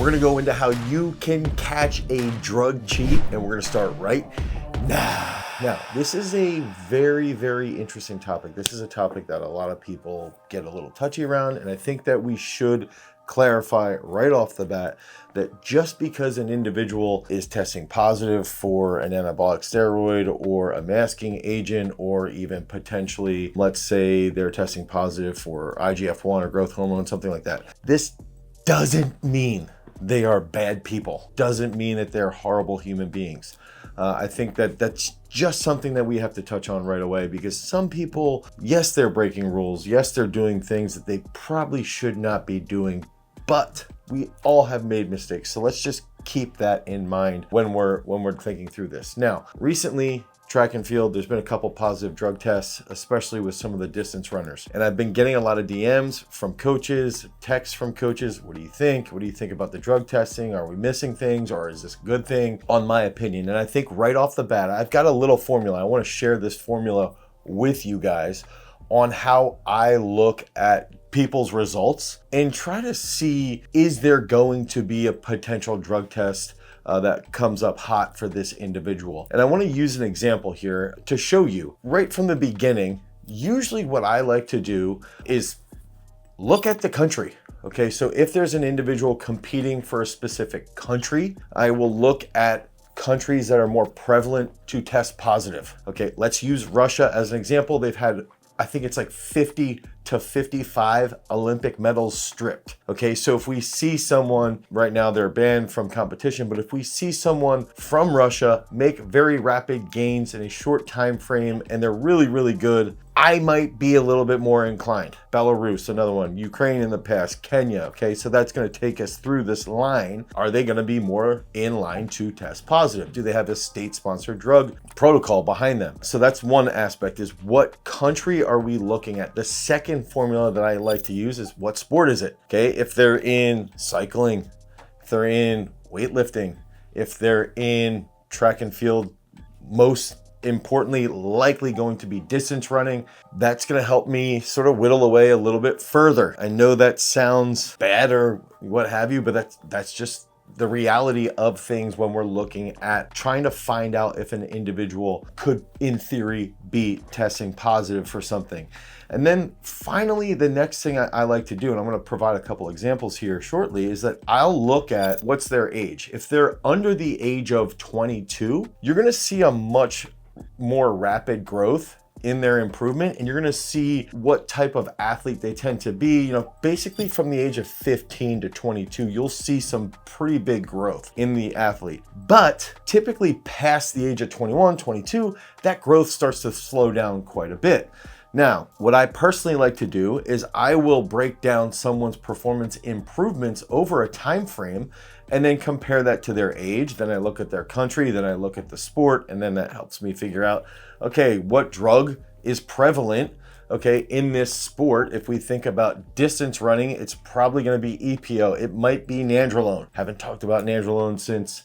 We're gonna go into how you can catch a drug cheat, and we're gonna start right now. Now, this is a very, very interesting topic. This is a topic that a lot of people get a little touchy around, and I think that we should clarify right off the bat that just because an individual is testing positive for an anabolic steroid or a masking agent, or even potentially, let's say they're testing positive for IGF-1 or growth hormone, something like that, this doesn't mean they are bad people. Doesn't mean that they're horrible human beings. I think that that's just something that we have to touch on right away, because some people, yes, they're breaking rules. Yes, they're doing things that they probably should not be doing, but we all have made mistakes. So let's just keep that in mind when we're thinking through this. Now, recently, track and field, there's been a couple positive drug tests, especially with some of the distance runners. And I've been getting a lot of DMs from coaches, texts from coaches. What do you think? What do you think about the drug testing? Are we missing things, or is this a good thing? On my opinion. And I think right off the bat, I've got a little formula. I want to share this formula with you guys on how I look at people's results and try to see, is there going to be a potential drug test that comes up hot for this individual. And I want to use an example here to show you right from the beginning. Usually what I like to do is look at the country. Okay, so if there's an individual competing for a specific country, I will look at countries that are more prevalent to test positive. Okay, let's use Russia as an example. They've had, I think it's like 50 to 55 Olympic medals stripped. Okay, so if we see someone, right now they're banned from competition, but if we see someone from Russia make very rapid gains in a short time frame and they're really, really good, I might be a little bit more inclined. Belarus, another one. Ukraine in the past. Kenya. Okay, so that's going to take us through this line. Are they going to be more in line to test positive? Do they have a state-sponsored drug protocol behind them? So that's one aspect, is what country are we looking at? The second formula that I like to use is, what sport is it? Okay, if they're in cycling, if they're in weightlifting, if they're in track and field, most importantly, likely going to be distance running, that's going to help me sort of whittle away a little bit further. I know that sounds bad or what have you, but that's just the reality of things when we're looking at trying to find out if an individual could, in theory, be testing positive for something. And then finally, the next thing I like to do, and I'm going to provide a couple examples here shortly, is that I'll look at what's their age. If they're under the age of 22, you're going to see a much more rapid growth in their improvement, and you're going to see what type of athlete they tend to be. You know, basically from the age of 15 to 22, you'll see some pretty big growth in the athlete. But typically past the age of 21, 22, that growth starts to slow down quite a bit. Now, what I personally like to do is I will break down someone's performance improvements over a time frame and then compare that to their age. Then I look at their country, then I look at the sport, and then that helps me figure out, okay, what drug is prevalent, okay, in this sport. If we think about distance running, it's probably going to be EPO. It might be nandrolone. Haven't talked about nandrolone since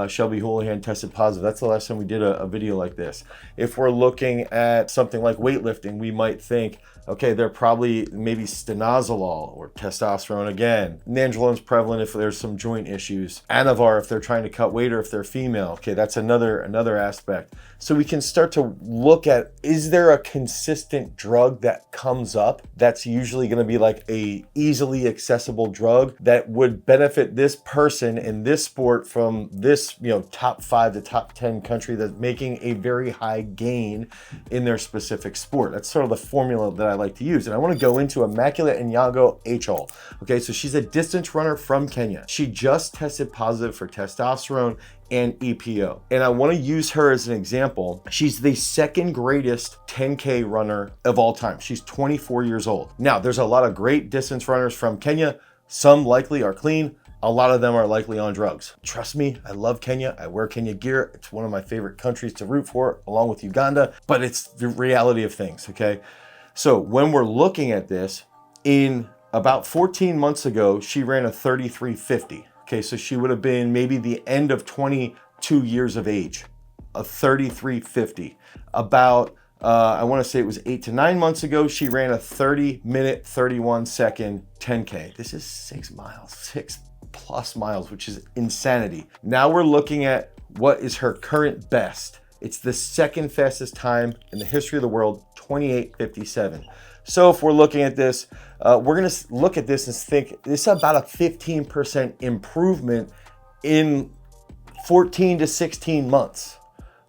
Shelby Houlihan tested positive. That's the last time we did a video like this. If we're looking at something like weightlifting, we might think, okay, they're probably maybe stanozolol or testosterone again. Nandrolone's prevalent if there's some joint issues. Anavar if they're trying to cut weight or if they're female. Okay, that's another aspect. So we can start to look at, is there a consistent drug that comes up that's usually going to be like a easily accessible drug that would benefit this person in this sport from this, you know, top 5 to top 10 country that's making a very high gain in their specific sport. That's sort of the formula that I like to use. And I want to go into Immaculate Yago. Okay, so she's a distance runner from Kenya. She just tested positive for testosterone and EPO. And I want to use her as an example. She's the second greatest 10K runner of all time. She's 24 years old. Now, there's a lot of great distance runners from Kenya. Some likely are clean. A lot of them are likely on drugs. Trust me, I love Kenya. I wear Kenya gear. It's one of my favorite countries to root for, along with Uganda, but it's the reality of things, okay? So when we're looking at this, in about 14 months ago, she ran a 33:50. Okay, so she would have been maybe the end of 22 years of age, a 33:50. About, I want to say it was 8 to 9 months ago, she ran a 30-minute, 31-second 10K. This is 6 miles, plus miles, which is insanity. Now we're looking at what is her current best. It's the second fastest time in the history of the world, 28:57. So if we're looking at this, we're gonna look at this and think this is about a 15% improvement in 14 to 16 months.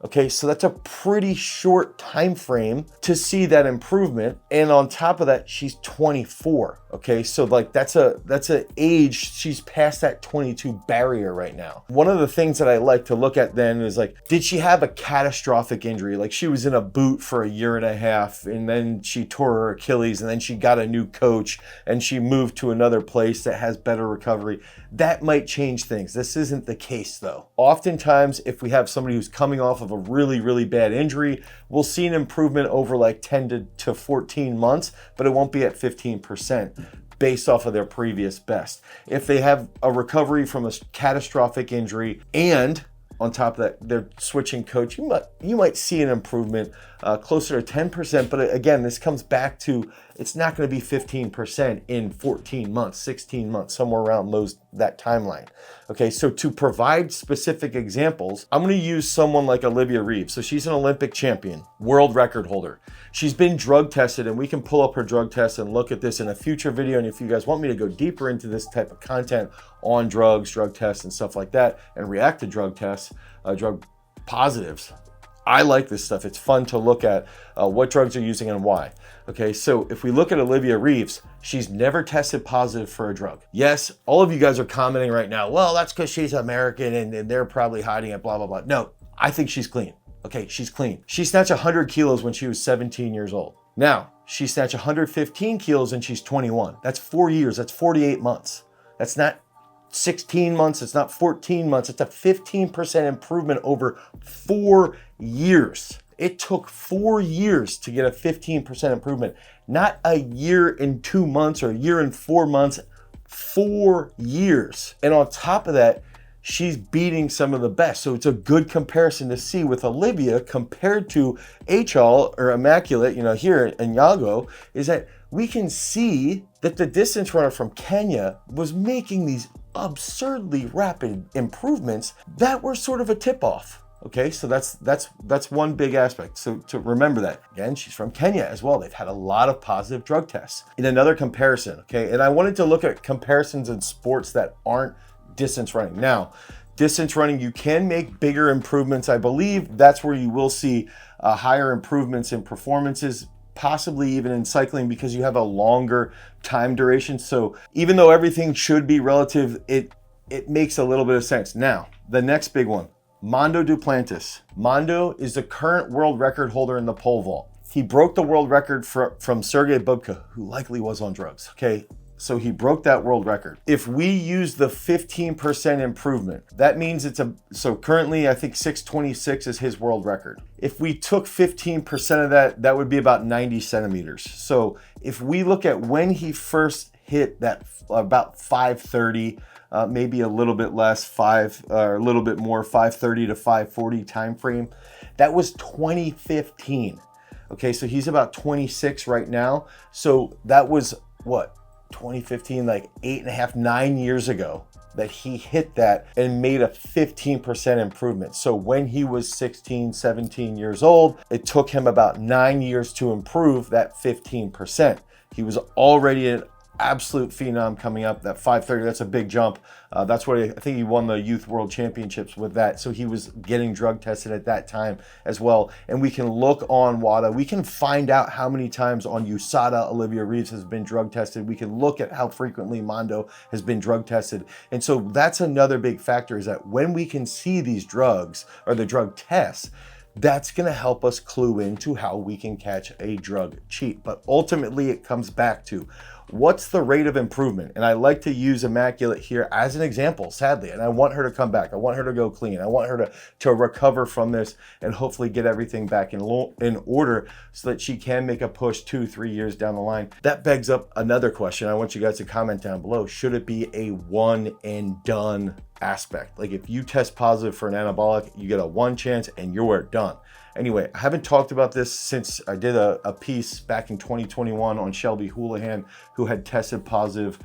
Okay, so that's a pretty short time frame to see that improvement. And on top of that, she's 24. Okay, so like that's a age, she's past that 22 barrier right now. One of the things that I like to look at then is like, did she have a catastrophic injury? Like she was in a boot for a year and a half and then she tore her Achilles and then she got a new coach and she moved to another place that has better recovery. That might change things. This isn't the case though. Oftentimes, if we have somebody who's coming off of a really, really bad injury, we'll see an improvement over like 10 to 14 months, but it won't be at 15% based off of their previous best. If they have a recovery from a catastrophic injury and on top of that, they're switching coach, you might see an improvement closer to 10%. But again, this comes back to it's not going to be 15% in 14 months, 16 months, somewhere around that timeline. Okay, so to provide specific examples, I'm going to use someone like Olivia Reeves. So she's an Olympic champion, world record holder. She's been drug tested, and we can pull up her drug test and look at this in a future video. And if you guys want me to go deeper into this type of content on drugs, drug tests, and stuff like that, and react to drug tests, drug positives, I like this stuff. It's fun to look at what drugs are using and why. Okay, so if we look at Olivia Reeves, she's never tested positive for a drug. Yes, all of you guys are commenting right now, well, that's because she's American and they're probably hiding it, blah, blah, blah. No, I think she's clean. Okay, she's clean. She snatched 100 kilos when she was 17 years old. Now, she snatched 115 kilos and she's 21. That's 4 years, that's 48 months. That's not 16 months, it's not 14 months, it's a 15% improvement over 4 years. It took 4 years to get a 15% improvement, not a year and 2 months or a year and 4 months, 4 years. And on top of that, she's beating some of the best. So it's a good comparison to see with Olivia compared to HL or Immaculate, here in Yago, is that we can see that the distance runner from Kenya was making these absurdly rapid improvements that were sort of a tip-off. Okay, so that's one big aspect. So to remember that. Again, she's from Kenya as well. They've had a lot of positive drug tests. In another comparison, okay, and I wanted to look at comparisons in sports that aren't distance running. Now, distance running, you can make bigger improvements. I believe that's where you will see higher improvements in performances, possibly even in cycling, because you have a longer time duration. So even though everything should be relative, it makes a little bit of sense. Now, the next big one, Mondo Duplantis. Mondo is the current world record holder in the pole vault. He broke the world record from Sergey Bubka, who likely was on drugs. Okay, so he broke that world record. If we use the 15% improvement, that means so currently I think 626 is his world record. If we took 15% of that, that would be about 90 centimeters. So if we look at when he first hit that about 530, maybe a little bit less, or a little bit more, 530 to 540 time frame, that was 2015. Okay, so he's about 26 right now. So that was what? 2015, like 8.5, 9 years ago that he hit that and made a 15% improvement. So when he was 16, 17 years old, it took him about 9 years to improve that 15%. He was already an absolute phenom coming up. That 530, that's a big jump. That's what I think he won the youth world championships with that. So he was getting drug tested at that time as well. And we can look on WADA. We can find out how many times on USADA Olivia Reeves has been drug tested. We can look at how frequently Mondo has been drug tested. And so that's another big factor, is that when we can see these drugs or the drug tests, that's going to help us clue into how we can catch a drug cheat. But ultimately, it comes back to what's the rate of improvement? And I like to use Immaculate here as an example, sadly. And I want her to come back. I want her to go clean. I want her to recover from this and hopefully get everything back in order so that she can make a push 2-3 years down the line. That begs up another question. I want you guys to comment down below. Should it be a one and done aspect. Like if you test positive for an anabolic, you get a 1 chance and you're done. Anyway, I haven't talked about this since I did a piece back in 2021 on Shelby Houlihan, who had tested positive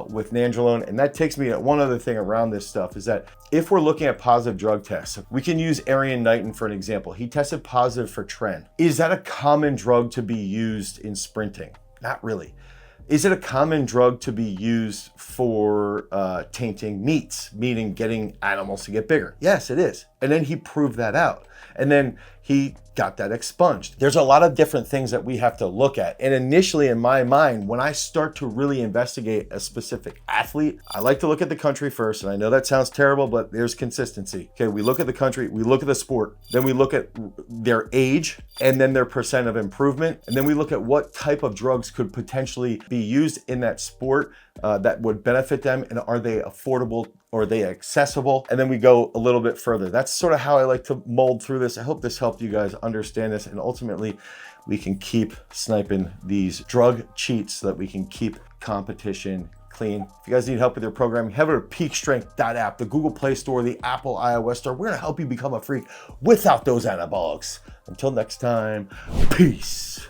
with nandrolone. And that takes me to one other thing around this stuff is that if we're looking at positive drug tests, we can use Arian Knighton for an example. He tested positive for tren. Is that a common drug to be used in sprinting? Not really. Is it a common drug to be used for tainting meats, meaning getting animals to get bigger? Yes, it is. And then he proved that out. And then he got that expunged. There's a lot of different things that we have to look at. And initially in my mind, when I start to really investigate a specific athlete, I like to look at the country first. And I know that sounds terrible, but there's consistency. Okay, we look at the country, we look at the sport, then we look at their age and then their percent of improvement. And then we look at what type of drugs could potentially be used in that sport that would benefit them. And are they affordable? Or are they accessible? And then we go a little bit further. That's sort of how I like to mold through this. I hope this helped you guys understand this. And ultimately, we can keep sniping these drug cheats so that we can keep competition clean. If you guys need help with your programming, head over to peakstrength.app, the Google Play Store, the Apple iOS Store. We're gonna help you become a freak without those anabolics. Until next time, peace.